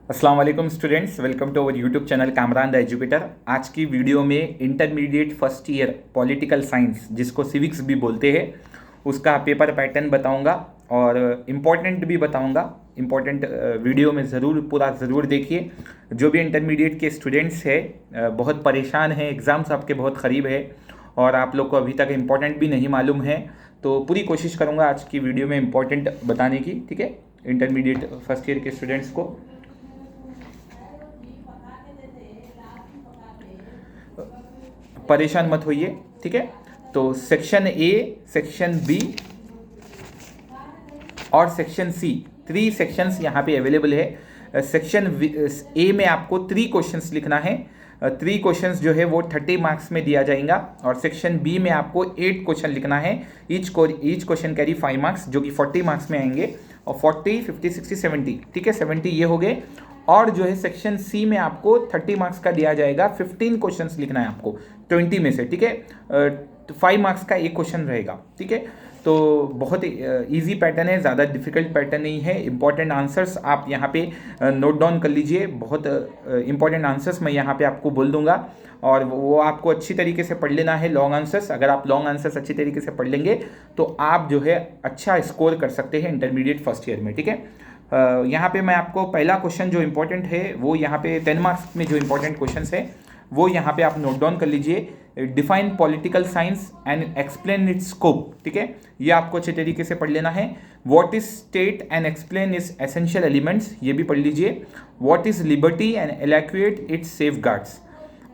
अस्सलाम वालेकुम students, welcome to our YouTube channel Kamran the educator. आज की वीडियो में intermediate first year political science, जिसको सिविक्स भी बोलते हैं, उसका पेपर पैटर्न बताऊंगा और इम्पोर्टेंट भी बताऊंगा। इम्पोर्टेंट वीडियो में ज़रूर देखिए। जो भी इंटरमीडिएट के स्टूडेंट्स हैं बहुत परेशान हैं, एग्ज़ाम्स आपके बहुत करीब है और आप लोग को अभी तक इम्पोर्टेंट भी नहीं मालूम है, तो पूरी कोशिश करूँगा आज की वीडियो में इम्पोर्टेंट बताने की। ठीक है, इंटरमीडिएट फर्स्ट ईयर के स्टूडेंट्स को परेशान मत होइए। ठीक है, तो सेक्शन ए, सेक्शन बी और सेक्शन सी, 3 सेक्शंस यहाँ पे अवेलेबल है। सेक्शन ए में आपको 3 क्वेश्चंस लिखना है। 3 क्वेश्चंस जो है वो 30 मार्क्स में दिया जाएगा और सेक्शन बी में आपको 8 क्वेश्चन लिखना है। ईच क्वेश्चन कैरी 5 मार्क्स, जो कि 40 मार्क्स में आएंगे और 40, 50, 60, 70। ठीक है, 70 ये हो गए। और जो है सेक्शन सी में आपको 30 मार्क्स का दिया जाएगा। 15 क्वेश्चंस लिखना है आपको 20 में से। ठीक है, 5 मार्क्स का एक क्वेश्चन रहेगा। ठीक है, तो बहुत इजी पैटर्न है, ज़्यादा डिफिकल्ट पैटर्न नहीं है। इंपॉर्टेंट आंसर्स आप यहाँ पे नोट डाउन कर लीजिए। बहुत इंपॉर्टेंट आंसर्स मैं यहाँ पे आपको बोल दूंगा और वो आपको अच्छी तरीके से पढ़ लेना है। लॉन्ग आंसर्स, अगर आप लॉन्ग आंसर्स अच्छी तरीके से पढ़ लेंगे तो आप जो है अच्छा स्कोर कर सकते हैं इंटरमीडिएट फर्स्ट ईयर में। ठीक है, यहाँ पे मैं आपको पहला क्वेश्चन जो इम्पोर्टेंट है वो यहाँ पे 10 मार्क्स में जो इम्पोर्टेंट क्वेश्चन है वो यहाँ पे आप नोट डाउन कर लीजिए। Define political science and explain it's scope. ठीक है, ये आपको अच्छे तरीके से पढ़ लेना है। What is state and explain its essential elements, ये भी पढ़ लीजिए। What is liberty and elucidate its safe guards.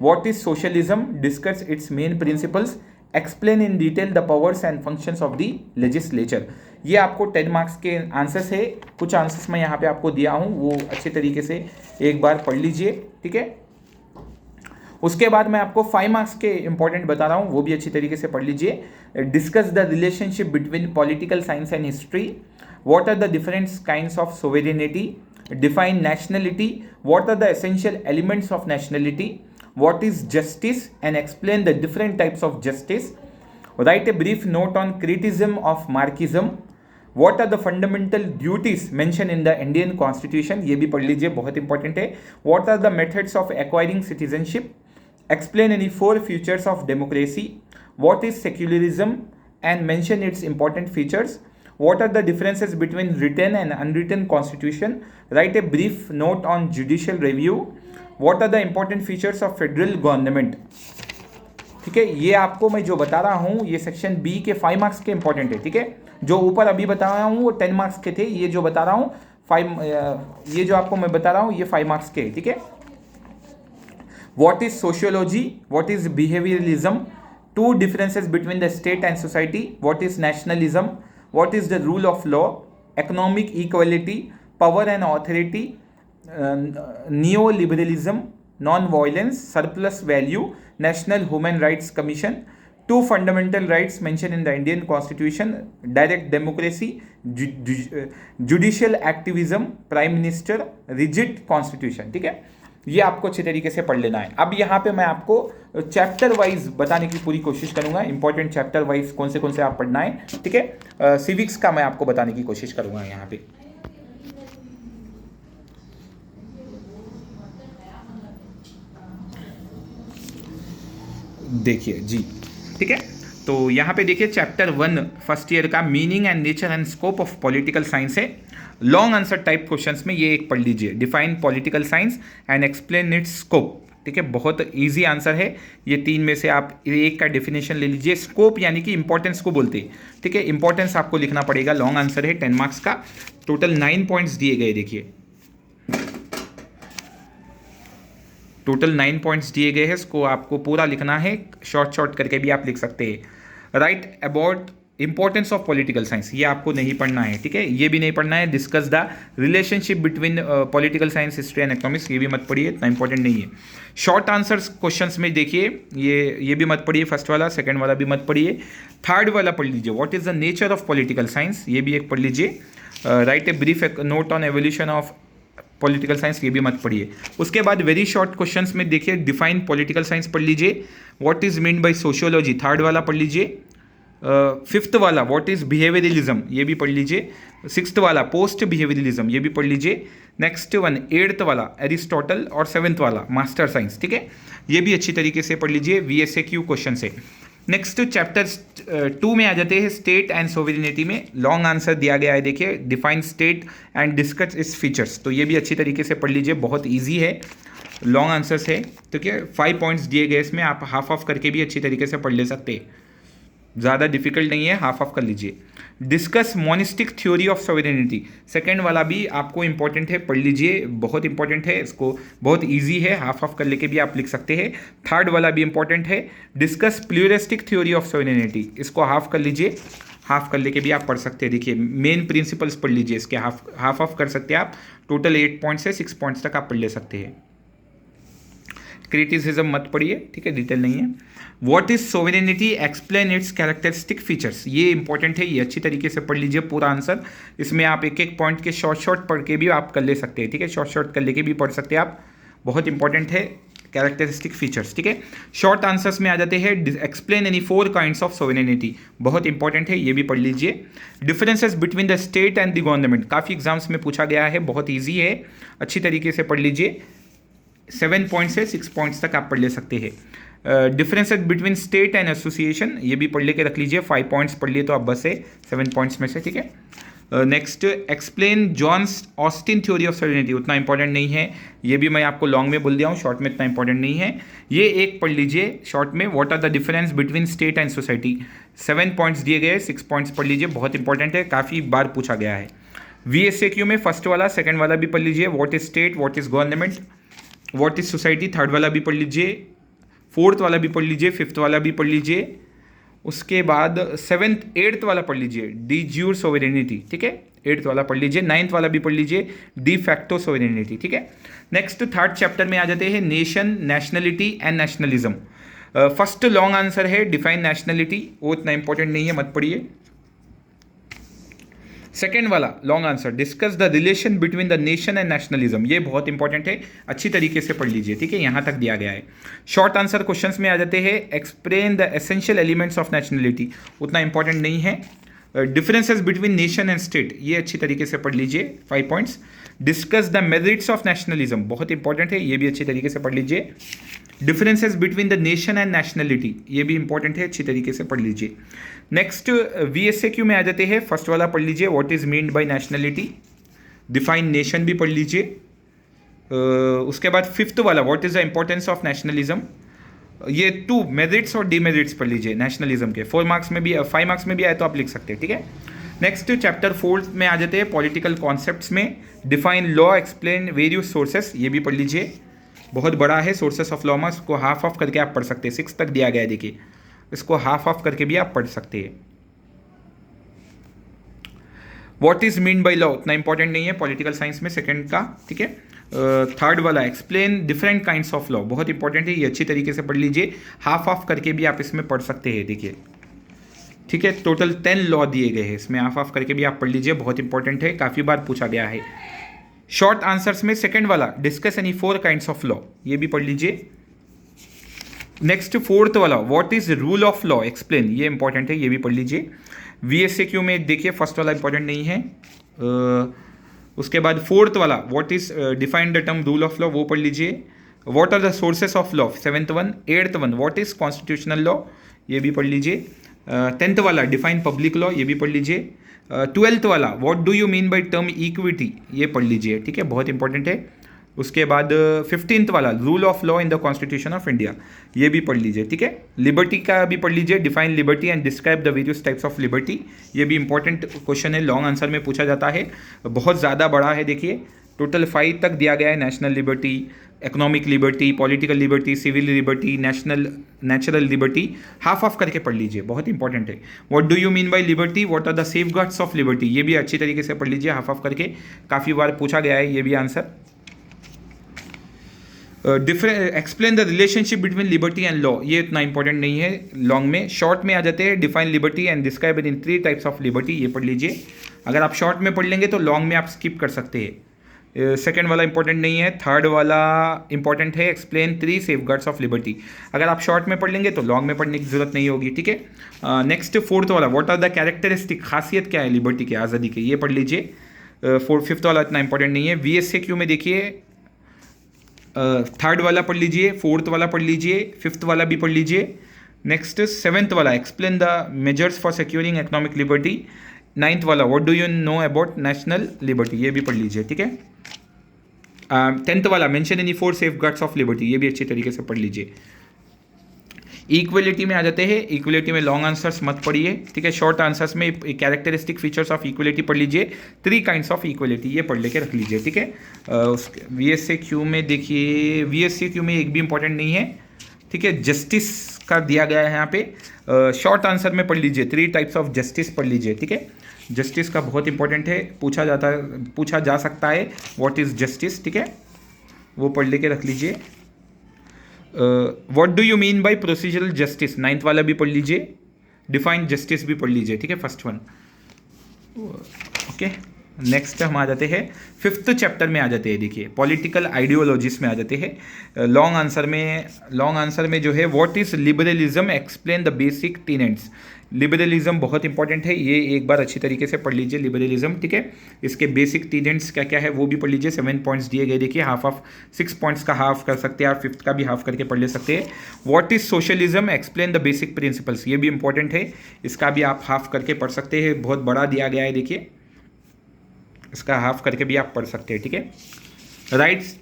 What is socialism, discuss its main principles, explain in detail the powers and functions of the legislature. ये आपको 10 marks के answers है। कुछ answers मैं यहाँ पे आपको दिया हूँ, वो अच्छे तरीके से एक बार पढ़ लीजिए। ठीक है, उसके बाद मैं आपको 5 मार्क्स के इंपॉर्टेंट बता रहा हूँ, वो भी अच्छी तरीके से पढ़ लीजिए। Discuss the relationship between political science and history. What are the different kinds of sovereignty. Define nationality. What are the essential elements of nationality. What is justice and explain the different types of justice. Write a brief note on criticism of Marxism. What are the fundamental duties mention in the Indian constitution, ये भी पढ़ लीजिए, बहुत important है। What are the methods of acquiring citizenship. Explain any 4 features of democracy. What is secularism and mention its important features. What are the differences between written and unwritten constitution. Write a brief note on judicial review. What are the important features of federal government. ठीक है, ये आपको मैं जो बता रहा हूँ ये सेक्शन बी के 5 मार्क्स के इंपॉर्टेंट है। ठीक है, जो ऊपर अभी बता रहा हूँ वो 10 मार्क्स के थे, ये जो बता रहा हूँ 5, ये जो आपको मैं बता रहा हूँ ये 5 मार्क्स के। ठीक है, What is sociology? What is behavioralism? 2 differences between the state and society. What is nationalism? What is the rule of law? Economic equality, power and authority, neoliberalism, non-violence, surplus value, National Human Rights Commission. 2 fundamental rights mentioned in the Indian Constitution: direct democracy, judicial activism, prime minister, rigid constitution. ठीक है, ये आपको अच्छे तरीके से पढ़ लेना है। अब यहाँ पे मैं आपको चैप्टर वाइज बताने की पूरी कोशिश करूंगा। इंपॉर्टेंट चैप्टर वाइज कौन से आप पढ़ना है। ठीक है, सिविक्स का मैं आपको बताने की कोशिश करूंगा यहाँ पे। देखिए जी, ठीक है, तो यहाँ पे देखिए चैप्टर 1 फर्स्ट ईयर का meaning and nature and scope of political science है। लॉन्ग आंसर टाइप क्वेश्चंस में ये एक पढ़ लीजिए, define political science and explain it's scope. ठीक है, बहुत इजी आंसर है। ये 3 में से आप एक का डेफिनेशन ले लीजिए। स्कोप यानी कि इंपॉर्टेंस को बोलते हैं। ठीक है, इंपॉर्टेंस आपको लिखना पड़ेगा। लॉन्ग आंसर है, 10 मार्क्स का। टोटल 9 पॉइंट्स दिए गए, देखिए टोटल 9 पॉइंट्स दिए गए हैं। इसको आपको पूरा लिखना है, शॉर्ट करके भी आप लिख सकते हैं। Right about importance of political science, ये आपको नहीं पढ़ना है। ठीक है, ये भी नहीं पढ़ना है। Discuss the relationship between political science, history and economics, ये भी मत पढ़िए, इतना इंपॉर्टेंट नहीं है। शॉर्ट आंसर्स क्वेश्चंस में देखिए, ये भी मत पढ़िए। फर्स्ट वाला, सेकंड वाला भी मत पढ़िए। थर्ड वाला पढ़ लीजिए, what is the nature of political science, ये भी एक पढ़ लीजिए। Write a brief note on evolution of political science, ये भी मत पढ़िए। उसके बाद वेरी शॉर्ट क्वेश्चंस में देखिए, डिफाइन पॉलिटिकल साइंस पढ़ लीजिए। What is mean by sociology, third वाला पढ़ लीजिए। फिफ्थ वाला व्हाट इज़ बिहेवियरलिज्म, ये भी पढ़ लीजिए। सिक्स्थ वाला पोस्ट बिहेवियरलिज्म, ये भी पढ़ लीजिए। नेक्स्ट वन एट्थ वाला एरिस्टोटल और सेवेंथ वाला मास्टर साइंस, ठीक है, ये भी अच्छी तरीके से पढ़ लीजिए VSAQ क्वेश्चन से। नेक्स्ट चैप्टर 2 में आ जाते हैं स्टेट एंड सोवरेनिटी में। लॉन्ग आंसर दिया गया है, देखिए define state and discuss its features, तो ये भी अच्छी तरीके से पढ़ लीजिए, बहुत ईजी है, लॉन्ग आंसर्स है, ठीक है। 5 पॉइंट्स दिए गए इसमें, आप हाफ ऑफ करके भी अच्छी तरीके से पढ़ ले सकते हैं, ज़्यादा डिफिकल्ट नहीं है, हाफ ऑफ कर लीजिए। Discuss monistic theory of sovereignty, second वाला भी आपको इंपॉर्टेंट है, पढ़ लीजिए, बहुत इंपॉर्टेंट है, इसको बहुत इजी है, हाफ ऑफ कर लेके भी आप लिख सकते हैं। थर्ड वाला भी इंपॉर्टेंट है, discuss pluralistic theory of sovereignty, इसको हाफ कर लीजिए, हाफ कर लेके भी आप पढ़ सकते हैं। देखिए मेन प्रिंसिपल्स पढ़ लीजिए इसके, हाफ ऑफ कर सकते हैं आप, टोटल 8 पॉइंट्स है, 6 पॉइंट्स तक आप पढ़ ले सकते हैं। क्रिटिसिज्म मत पढ़िए, ठीक है, डिटेल नहीं है। What is sovereignty, explain it's characteristic features, ये इंपॉर्टेंट है, ये अच्छी तरीके से पढ़ लीजिए पूरा आंसर, इसमें आप एक एक पॉइंट के शॉर्ट पढ़ के भी आप कर ले सकते हैं, ठीक है, शॉर्ट कर लेके भी पढ़ सकते हैं आप, बहुत इंपॉर्टेंट है कैरेक्टरिस्टिक फीचर्स, ठीक है। शॉर्ट आंसर्स में आ जाते हैं explain any 4 kinds of sovereignty, बहुत इंपॉर्टेंट है, ये भी पढ़ लीजिए। Differences between the state and the government, काफ़ी एग्जाम्स में पूछा गया है, बहुत ईजी है, अच्छी तरीके से पढ़ लीजिए, 7 पॉइंट्स से 6 पॉइंट्स तक आप पढ़ ले सकते हैं। Differences between state and association, ये भी पढ़ लेके रख लीजिए, 5 पॉइंट्स पढ़ लिए तो आप बस है 7 पॉइंट्स में से, ठीक है। Next explain John Austin theory of sovereignty, उतना इंपॉर्टेंट नहीं है, ये भी मैं आपको लॉन्ग में बोल दिया हूँ, शॉर्ट में इतना इंपॉर्टेंट नहीं है, ये एक पढ़ लीजिए शॉर्ट में। What are the difference between state and society, 7 points दिए गए, 6 पॉइंट्स पढ़ लीजिए, बहुत इंपॉर्टेंट है, काफ़ी बार पूछा गया है। VSAQ में फर्स्ट वाला सेकंड वाला भी पढ़ लीजिए, what is state, what is government, what is society, third वाला भी पढ़ लीजिए, फोर्थ वाला भी पढ़ लीजिए, फिफ्थ वाला भी पढ़ लीजिए, उसके बाद 7th 8th वाला पढ़ लीजिए, डी ज्यूर सोवरेनिटी, ठीक है, 8th वाला पढ़ लीजिए, 9th वाला भी पढ़ लीजिए, डी फैक्टो सोवरेनिटी, ठीक है। नेक्स्ट थर्ड चैप्टर में आ जाते हैं nation, nationality and nationalism. First long answer है डिफाइन नेशनलिटी, वो इतना इंपॉर्टेंट नहीं है, मत पढ़िए। सेकेंड वाला long answer discuss the relation between the nation and nationalism, ये बहुत इंपॉर्टेंट है, अच्छी तरीके से पढ़ लीजिए, ठीक है, यहाँ तक दिया गया है। शॉर्ट आंसर क्वेश्चंस में आ जाते हैं explain the essential elements of nationality, उतना इंपॉर्टेंट नहीं है। Differences between nation and state, ये अच्छी तरीके से पढ़ लीजिए, 5 points. Discuss the merits of nationalism, बहुत इंपॉर्टेंट है, ये भी अच्छी तरीके से पढ़ लीजिए। Differences between the nation and nationality, ये भी इंपॉर्टेंट है, अच्छी तरीके से पढ़ लीजिए। नेक्स्ट VSAQ में आ जाते हैं, फर्स्ट वाला पढ़ लीजिए, what is meant by nationality, define nation भी पढ़ लीजिए। उसके बाद फिफ्थ वाला what is the importance of nationalism, ये 2 मेरिट्स और डीमेरिट्स पढ़ लीजिए नेशनलिज्म के, 4 मार्क्स में भी 5 मार्क्स में भी आए तो आप लिख सकते हैं, ठीक है। नेक्स्ट चैप्टर 4 में आ जाते हैं पॉलिटिकल कॉन्सेप्ट्स में, define law, explain various sources, ये भी पढ़ लीजिए, बहुत बड़ा है सोर्सेस ऑफ लॉ में, इसको हाफ ऑफ करके आप पढ़ सकते हैं, 6 तक दिया गया है, देखिए इसको हाफ ऑफ करके भी आप पढ़ सकते हैं। What is mean by law, उतना इंपॉर्टेंट नहीं है पॉलिटिकल साइंस में, सेकंड का, ठीक है। थर्ड वाला explain different kinds of law, बहुत इंपॉर्टेंट है, ये अच्छी तरीके से पढ़ लीजिए, हाफ ऑफ करके भी आप इसमें पढ़ सकते हैं, देखिए, ठीक है। टोटल 10 लॉ दिए गए हैं इसमें, हाफ ऑफ करके भी आप पढ़ लीजिए, बहुत इंपॉर्टेंट है, काफ़ी बार पूछा गया है। शॉर्ट आंसर्स में सेकंड वाला discuss any 4 kinds of law, ये भी पढ़ लीजिए। नेक्स्ट फोर्थ वाला what is rule of law, explain, ये इंपॉर्टेंट है, ये भी पढ़ लीजिए। VSAQ में देखिए फर्स्ट वाला इंपॉर्टेंट नहीं है। उसके बाद फोर्थ वाला what is define the term rule of law, वो पढ़ लीजिए। What are the sources of law, 7th one. 8th one what is constitutional law, ये भी पढ़ लीजिए। 10th वाला डिफाइन पब्लिक लॉ, ये भी पढ़ लीजिए। 12th वाला what do you mean by term equity, ये पढ़ लीजिए, ठीक है, बहुत इंपॉर्टेंट है। उसके बाद 15th वाला rule of law in the constitution of India, ये भी पढ़ लीजिए, ठीक है। लिबर्टी का भी पढ़ लीजिए, define liberty and describe the various types of liberty, ये भी इंपॉर्टेंट क्वेश्चन है, लॉन्ग आंसर में पूछा जाता है, बहुत ज़्यादा बड़ा है, देखिए टोटल 5 तक दिया गया है, national liberty, economic liberty, political liberty, civil liberty, natural liberty, half of करके पढ़ लीजिए, बहुत इंपॉर्टेंट है। What do you mean by liberty, what are the safeguards of liberty, ये भी अच्छी तरीके से पढ़ लीजिए, हाफ ऑफ करके, काफ़ी बार पूछा गया है ये भी answer. Explain the relationship between liberty and law, ये इतना इंपॉर्टेंट नहीं है लॉन्ग में। शॉर्ट में आ जाते हैं define liberty and describe in 3 types of liberty, ये पढ़ लीजिए। अगर आप शॉर्ट में पढ़ लेंगे तो लॉन्ग में आप स्किप कर सकते हैं। सेकंड वाला इंपॉर्टेंट नहीं है, थर्ड वाला इंपॉर्टेंट है, एक्सप्लेन 3 सेफगार्ड्स ऑफ लिबर्टी। अगर आप शॉर्ट में पढ़ लेंगे तो लॉन्ग में पढ़ने की जरूरत नहीं होगी, ठीक है। नेक्स्ट फोर्थ वाला, व्हाट आर द कैरेक्टरिस्टिक, खासियत क्या है लिबर्टी की, आज़ादी की, ये पढ़ लीजिए। फिफ्थ वाला इतना इंपॉर्टेंट नहीं है। VSAQ में देखिए थर्ड वाला पढ़ लीजिए, फोर्थ वाला पढ़ लीजिए, फिफ्थ वाला भी पढ़ लीजिए। नेक्स्ट सेवेंथ वाला, explain the measures for securing economic liberty. Ninth वाला, what do you know about national liberty, ये भी पढ़ लीजिए, ठीक है। 10th वाला, mention any 4 safeguards of liberty, ये भी अच्छी तरीके से पढ़ लीजिए। इक्वलिटी में आ जाते हैं। इक्वलिटी में लॉन्ग आंसर्स मत पढ़िए, ठीक है। शॉर्ट आंसर्स में कैरेक्टरिस्टिक फीचर्स ऑफ इक्वलिटी पढ़ लीजिए। 3 काइंड्स ऑफ इक्वलिटी, ये पढ़ लेके रख लीजिए, ठीक है। VSAQ में देखिए, VSAQ में एक भी इंपॉर्टेंट नहीं है, ठीक है। जस्टिस का दिया गया है यहाँ पे। शॉर्ट आंसर में पढ़ लीजिए, 3 टाइप्स ऑफ जस्टिस पढ़ लीजिए, ठीक है। जस्टिस का बहुत इंपॉर्टेंट है, पूछा जा सकता है व्हाट इज जस्टिस, ठीक है, वो पढ़ लेके रख लीजिए। What do you mean bye procedural justice, 9th वाला भी पढ़ लीजिए। डिफाइन जस्टिस भी पढ़ लीजिए, ठीक है, फर्स्ट वन, ओके। नेक्स्ट हम आ जाते हैं 5th चैप्टर में आ जाते हैं। देखिए पॉलिटिकल आइडियोलॉजीज में आ जाते हैं। लॉन्ग आंसर में जो है, what is liberalism, explain the basic tenets. Liberalism बहुत इंपॉर्टेंट है, ये एक बार अच्छी तरीके से पढ़ लीजिए लिबरलिज्म, ठीक है। इसके बेसिक टीनेट्स क्या क्या है वो भी पढ़ लीजिए। 7 पॉइंट्स दिए गए, देखिए हाफ ऑफ 6 पॉइंट्स का हाफ कर सकते हैं आप, 5th का भी हाफ करके पढ़ ले सकते हैं। What is socialism, explain the basic principles, ये भी इंपॉर्टेंट है, इसका भी आप हाफ करके पढ़ सकते हैं। बहुत बड़ा दिया गया है, देखिए इसका हाफ करके भी आप पढ़ सकते हैं, ठीक है। Writes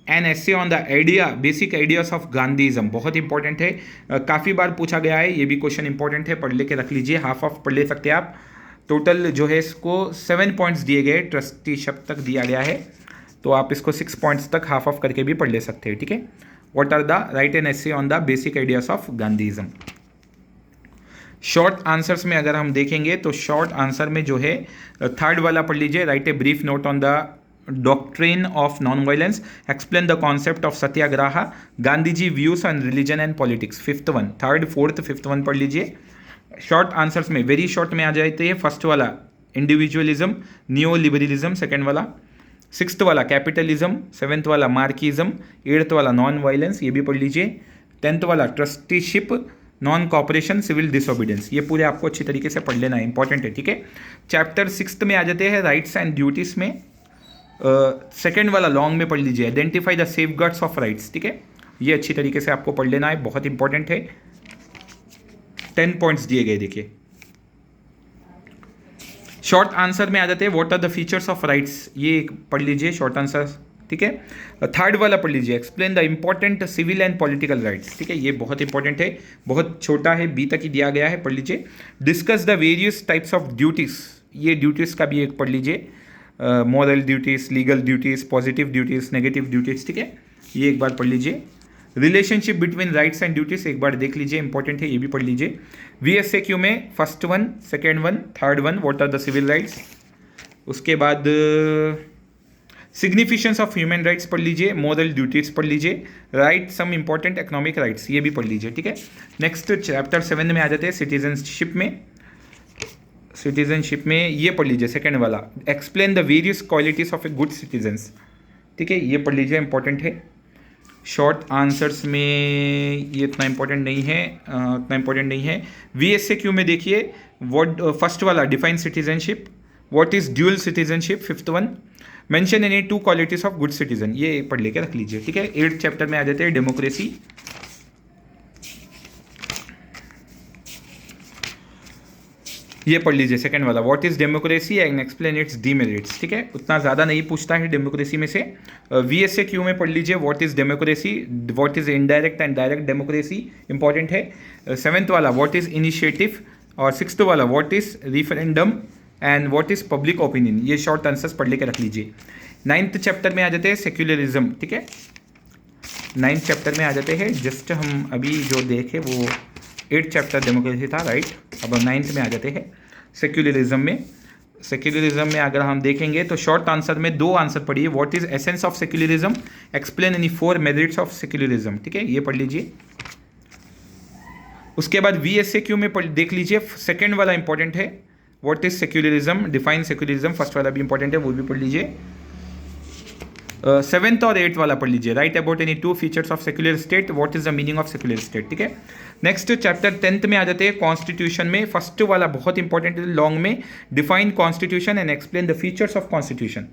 an essay on the idea, basic ideas of Gandhism, बहुत इंपॉर्टेंट है, काफ़ी बार पूछा गया है, ये भी क्वेश्चन इंपॉर्टेंट है, पढ़ लेके रख लीजिए, हाफ ऑफ पढ़ ले सकते हैं आप। टोटल जो है इसको 7 पॉइंट्स दिए गए, ट्रस्टीशिप तक दिया गया है, तो आप इसको 6 पॉइंट्स तक हाफ ऑफ करके भी पढ़ ले सकते हैं, ठीक है। What are the, write an essay on the basic ideas of Gandhism. Short answers में अगर हम देखेंगे तो शॉर्ट आंसर में जो है, थर्ड वाला पढ़ लीजिए, write a brief note on the doctrine of non violence, explain the concept of satyagraha, Gandhi ji views on religion and politics. 5th one, third fourth 5th one पढ़ लीजिए। शॉर्ट आंसर्स में वेरी शॉर्ट में आ जाते हैं। फर्स्ट वाला इंडिविजुअलिज्म, नियो लिबरलिज्म, सेकेंड वाला, 6th वाला कैपिटलिज्म, 7th वाला मार्किज्म, 8th वाला नॉन वायलेंस, ये भी पढ़ लीजिए। 10th वाला trusteeship, non cooperation, civil disobedience, ये पूरे आपको अच्छी तरीके से पढ़ लेना है, इंपॉर्टेंट है, ठीक है। चैप्टर 6th में आ जाते हैं राइट्स एंड ड्यूटीज में। सेकेंड वाला लॉन्ग में पढ़ लीजिए, identify the safeguards of rights, ठीक है, ये अच्छी तरीके से आपको पढ़ लेना है, बहुत इंपॉर्टेंट है। 10 पॉइंट्स दिए गए, देखिए। शॉर्ट आंसर में आ जाते हैं, what are the features of rights, ये पढ़ लीजिए शॉर्ट आंसर, ठीक है। थर्ड वाला पढ़ लीजिए, explain the important civil and political rights, ठीक है, ये बहुत इंपॉर्टेंट है, बहुत छोटा है, बी तक ही दिया गया है, पढ़ लीजिए। Discuss the various types of duties, ये ड्यूटीज का भी एक पढ़ लीजिए, moral duties, legal duties, positive duties, negative duties, ठीक है, ये एक बार पढ़ लीजिए। Relationship between rights and duties एक बार देख लीजिए, इंपॉर्टेंट है, ये भी पढ़ लीजिए। VSAQ में first one, second one, third one, what are the civil rights, उसके बाद सिग्निफिकेंस ऑफ ह्यूमन राइट्स पढ़ लीजिए, मॉरल ड्यूटीज पढ़ लीजिए, write some important economic rights, ये भी पढ़ लीजिए, ठीक है। नेक्स्ट चैप्टर 7 में आ जाते हैं सिटीजनशिप में ये पढ़ लीजिए, सेकेंड वाला, explain the various qualities of a good citizens, ठीक है, ये पढ़ लीजिए, इंपॉर्टेंट है। शॉर्ट आंसर्स में ये इतना इंपॉर्टेंट नहीं है। VSAQ में देखिए, फर्स्ट वाला define citizenship, what is dual citizenship, 5th one, mention any 2 qualities of good citizen, ये पढ़ लेके रख लीजिए, ठीक है। 8th चैप्टर में आ जाते हैं डेमोक्रेसी, ये पढ़ लीजिए, सेकंड वाला, what is democracy and explain it's demerits, ठीक है, उतना ज़्यादा नहीं पूछता है डेमोक्रेसी में से। VSAQ में पढ़ लीजिए, what is democracy, what is indirect and direct democracy, important है। 7th वाला, व्हाट इज इनिशिएटिव, और 6th वाला, what is referendum and what is public opinion, ये शॉर्ट आंसर्स पढ़ लेके रख लीजिए। 9th चैप्टर में आ जाते हैं सेक्युलरिज्म, ठीक है, 9th चैप्टर में आ जाते हैं, जस्ट हम अभी जो देखे वो 8th चैप्टर डेमोक्रेसी था, राइट, अब 9th में आ जाते हैं सेक्युलरिज्म में अगर हम देखेंगे तो शॉर्ट आंसर में 2 आंसर पढ़िए, what is essence of secularism, explain any 4 merits of secularism, ठीक है, ये पढ़ लीजिए। उसके बाद VSAQ में देख लीजिए, सेकेंड वाला इंपॉर्टेंट है, what is secularism, define secularism, first वाला भी इंपॉर्टेंट है, वो भी पढ़ लीजिए। 7th और 8th वाला पढ़ लीजिए, right about any two features of secular state, what is the meaning of secular state, ठीक है। नेक्स्ट चैप्टर 10th में आ जाते हैं कॉन्स्टिट्यूशन में, फर्स्ट वाला बहुत इंपॉर्टेंट है लॉन्ग में, define constitution and explain the features of constitution,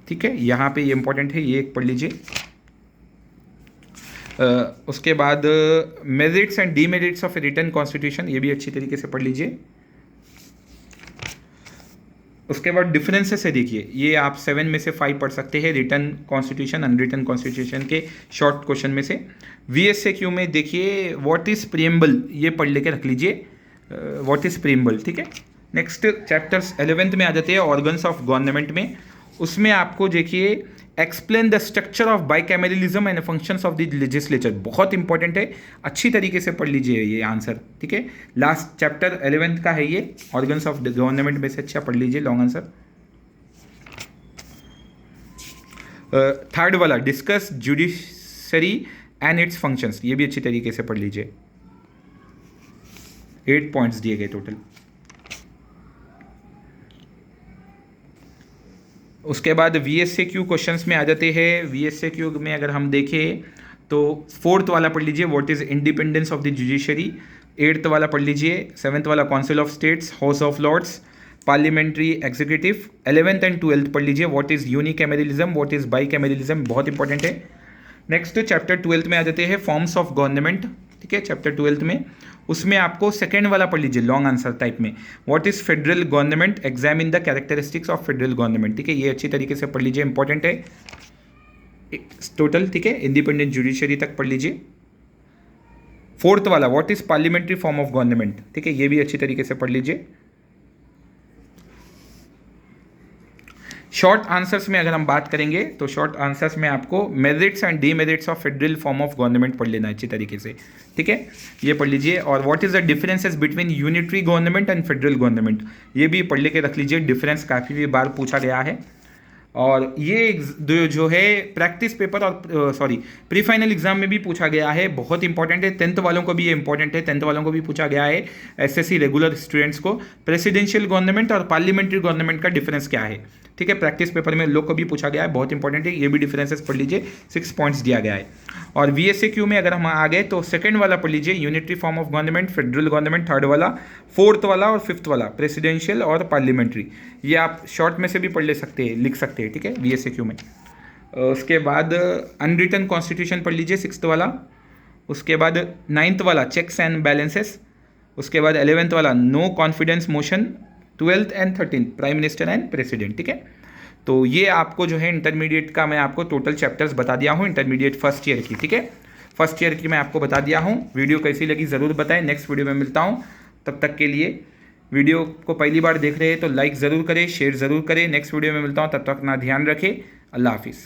ठीक है, यहाँ पे ये इंपॉर्टेंट है, ये एक पढ़ लीजिए। उसके बाद merits and demerits of written constitution, ये भी अच्छी तरीके से पढ़ लीजिए। उसके बाद डिफरेंसेस है, देखिए ये आप 7 में से 5 पढ़ सकते हैं, रिटन कॉन्स्टिट्यूशन अनरिटन कॉन्स्टिट्यूशन के शॉर्ट क्वेश्चन में से। VSAQ में देखिए व्हाट इज प्रीएम्बल, ये पढ़ लेके रख लीजिए, व्हाट इज प्रीएम्बल, ठीक है। नेक्स्ट चैप्टर्स 11th में आ जाते हैं ऑर्गन्स ऑफ गवर्नमेंट में, उसमें आपको देखिए explain the structure of bicameralism and functions of the legislature, बहुत इंपॉर्टेंट है, अच्छी तरीके से पढ़ लीजिए ये आंसर, ठीक है। लास्ट चैप्टर 11th का है ये, ऑर्गन्स ऑफ गवर्नमेंट में से अच्छा पढ़ लीजिए, लॉन्ग आंसर। थर्ड वाला discuss judiciary and it's functions, ये भी अच्छी तरीके से पढ़ लीजिए, 8 पॉइंट्स दिए गए टोटल। उसके बाद VSAQ क्वेश्चंस में आ जाते हैं। VSAQ में अगर हम देखें तो 4th वाला पढ़ लीजिए, what is independence of the judiciary, 8th वाला पढ़ लीजिए, 7th वाला council of states, house of lords, parliamentary executive, 11th and 12th पढ़ लीजिए, what is unicameralism, what is bicameralism, बहुत इंपॉर्टेंट है। नेक्स्ट चैप्टर 12th में आ जाते हैं फॉर्म्स ऑफ गवर्नमेंट, ठीक है, चैप्टर 12th में, उसमें आपको सेकेंड वाला पढ़ लीजिए लॉन्ग आंसर टाइप में, what is federal government, examine the characteristics of federal government, ठीक है, ये अच्छी तरीके से पढ़ लीजिए, इंपॉर्टेंट है टोटल, ठीक है। इंडिपेंडेंट जुडिशरी तक पढ़ लीजिए। 4th वाला what is parliamentary form of government, ठीक है, ये भी अच्छी तरीके से पढ़ लीजिए। शॉर्ट आंसर्स में अगर हम बात करेंगे तो शॉर्ट आंसर्स में आपको merits and demerits of federal form of government पढ़ लेना अच्छी तरीके से, ठीक है, ये पढ़ लीजिए। और what is the differences between unitary government and federal government, ये भी पढ़ लेके रख लीजिए, डिफरेंस काफ़ी बार पूछा गया है। और ये जो है प्रैक्टिस पेपर और सॉरी प्री फाइनल एग्जाम में भी पूछा गया है, बहुत इंपॉर्टेंट है, 10th वालों को भी ये इंपॉर्टेंट है, 10th वालों को भी पूछा गया है, SSC रेगुलर स्टूडेंट्स को, प्रेसिडेंशियल गवर्नमेंट और पार्लियामेंट्री गवर्नमेंट का डिफरेंस क्या है, ठीक है, प्रैक्टिस पेपर में लोग को भी पूछा गया है, बहुत इंपॉर्टेंट है, ये भी डिफरेंसेस पढ़ लीजिए, 6 पॉइंट्स दिया गया है। और VSAQ में अगर हम आ गए तो सेकंड वाला पढ़ लीजिए unitary form of government, federal government, third वाला, 4th वाला और 5th वाला प्रेसिडेंशियल और पार्लियामेंट्री, ये आप शॉर्ट में से भी पढ़ ले सकते हैं, लिख सकते हैं, ठीक है, VSAQ में। उसके बाद अनरिटन कॉन्स्टिट्यूशन पढ़ लीजिए 6th वाला, उसके बाद 9th वाला चेक्स एंड बैलेंसेस, उसके बाद 11th वाला no confidence motion, 12th and 13th prime minister and president, ठीक है। तो ये आपको जो है इंटरमीडिएट का मैं आपको टोटल चैप्टर्स बता दिया हूँ, इंटरमीडिएट फर्स्ट ईयर की, ठीक है, फर्स्ट ईयर की मैं आपको बता दिया हूँ। वीडियो कैसी लगी ज़रूर बताएं, नेक्स्ट वीडियो में मिलता हूँ, तब तक के लिए वीडियो को पहली बार देख रहे हैं तो लाइक ज़रूर करें, शेयर ज़रूर करें, नेक्स्ट वीडियो में मिलता हूँ, तब तक अपना ध्यान रखें, अल्लाह हाफिज़।